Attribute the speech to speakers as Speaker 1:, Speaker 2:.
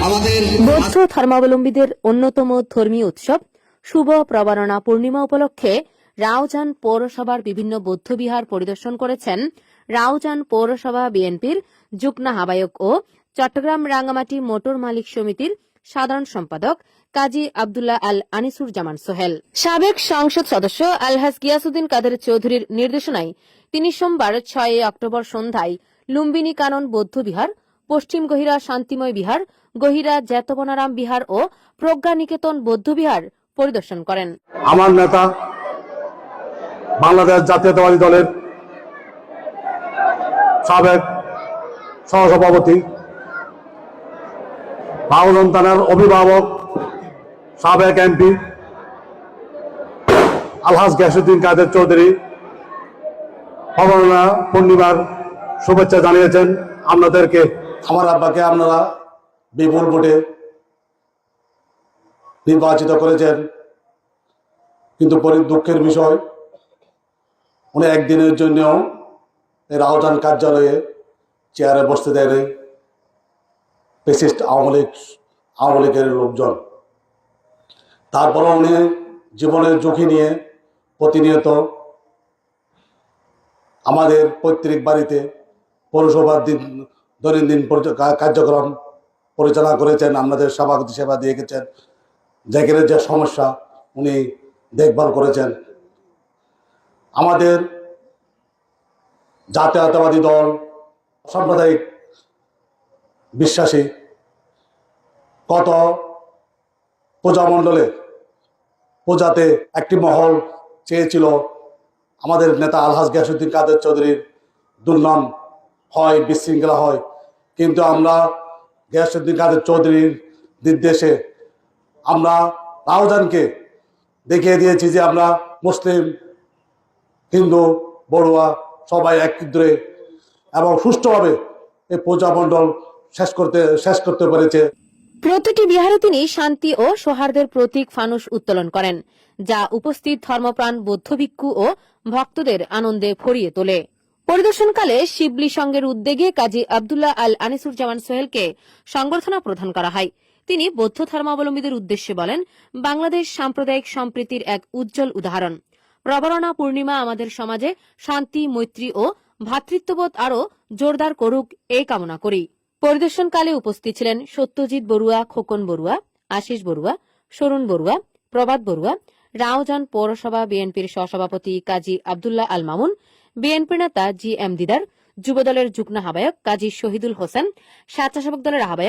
Speaker 1: বৌদ্ধ ধর্মাবলম্বীদের অন্যতম ধর্মীয় উৎসব শুভ প্রবরণা পূর্ণিমা উপলক্ষে রাউজান পৌরসভার বিভিন্ন বৌদ্ধবিহার পরিদর্শন করেছেন রাউজান পৌরসভা বিএনপির যুগ্ম আহ্বায়ক ও চট্টগ্রাম রাঙ্গামাটি মোটর মালিক সমিতির সাধারণ সম্পাদক কাজী আব্দুল্লাহ আল আনিসুর জামান সোহেল। সাবেক সংসদ সদস্য আলহাজ গিয়াসউদ্দিন কাদের চৌধুরীর নির্দেশনায় তিনি সোমবার 6 অক্টোবর সন্ধ্যায় লুম্বিনী কানন বৌদ্ধবিহার, পশ্চিম গহিরা শান্তিময় বিহার, গহিরা জ্যাতবনারাম বিহার ও প্রজ্ঞা নিকেতন বৌদ্ধবিহার পরিদর্শন করেন।
Speaker 2: আমার নেতা বাংলাদেশ জাতীয়তাবাদী দলের সাবেক সহসভাপতি, বাউজন থানার অভিভাবক, সাবেক এমপি আলহাজ গিয়াসউদ্দিন কাদের চৌধুরী প্রবরণা পূর্ণিমার শুভেচ্ছা জানিয়েছেন আপনাদেরকে। আমার আব্বাকে আপনারা বিপুল ভোটে নির্বাচিত করেছেন, কিন্তু দুঃখের বিষয় উনি একদিনের জন্যও এই রাউজান কার্যালয়ে চেয়ারে বসতে দেয়নি ফ্যাসিস্ট আওয়ামী লীগের লোকজন। তারপরও উনি জীবনের ঝুঁকি নিয়ে প্রতিনিয়ত আমাদের পৈতৃক বাড়িতে পৌরসভার দৈনন্দিন কার্যক্রম পরিচালনা করেছেন, আমাদের সভাপতি সেবা দিয়ে গেছেন, যেখানে যে সমস্যা উনি দেখভাল করেছেন। আমাদের জাতীয়তাবাদী দল সাম্প্রদায়িক বিশ্বাসী কত প্রজামণ্ডলে প্রজাতে একটি মহল চেয়েছিল আমাদের নেতা আলহাজ গিয়াসউদ্দিন কাদের চৌধুরীর দুর্নাম হয়, বিশৃঙ্খলা হয়, কিন্তু আমরা গিয়াসউদ্দিন কাদের চৌধুরীর নির্দেশে আমরা রাউজানকে দেখিয়ে দিয়েছি যে আমরা মুসলিম, হিন্দু, বড়ুয়া সবাই একত্রে এবং সুষ্ঠুভাবে এই প্রজামণ্ডল শেষ করতে পেরেছে।
Speaker 1: প্রতিটি বিহারে তিনি শান্তি ও সৌহার্দ্যের প্রতীক ফানুস উত্তোলন করেন, যা উপস্থিত ধর্মপ্রাণ বৌদ্ধ ভিক্ষু ও ভক্তদের আনন্দে ভরিয়ে তোলে। পরিদর্শনকালে শিবলি সংঘের উদ্যোগে কাজী আব্দুল্লাহ আল আনিসুর জামান সোহেলকে সংবর্ধনা প্রদান করা হয়। তিনি বৌদ্ধ ধর্মাবলম্বীদের উদ্দেশ্যে বলেন, বাংলাদেশ সাম্প্রদায়িক সম্প্রীতির এক উজ্জ্বল উদাহরণ। প্রবরণা পূর্ণিমা আমাদের সমাজে শান্তি, মৈত্রী ও ভ্রাতৃত্ববোধ আরও জোরদার করুক এই কামনা করি। পরিদর্শনকালে উপস্থিত ছিলেন সত্যজিৎ বড়ুয়া, খোকন বড়ুয়া, আশিস বড়ুয়া, সরুণ বড়ুয়া, প্রভাত বড়ুয়া, রাউজান পৌরসভা বিএনপির সহসভাপতি কাজী আব্দুল্লাহ আল মামুন, বিএনপি নেতা জি এম দিদার, যুবদলের যুগ্ম আহ্বায়ক কাজী শহীদুল হোসেন, স্বেচ্ছাসেবক দলের আহ্বায়ক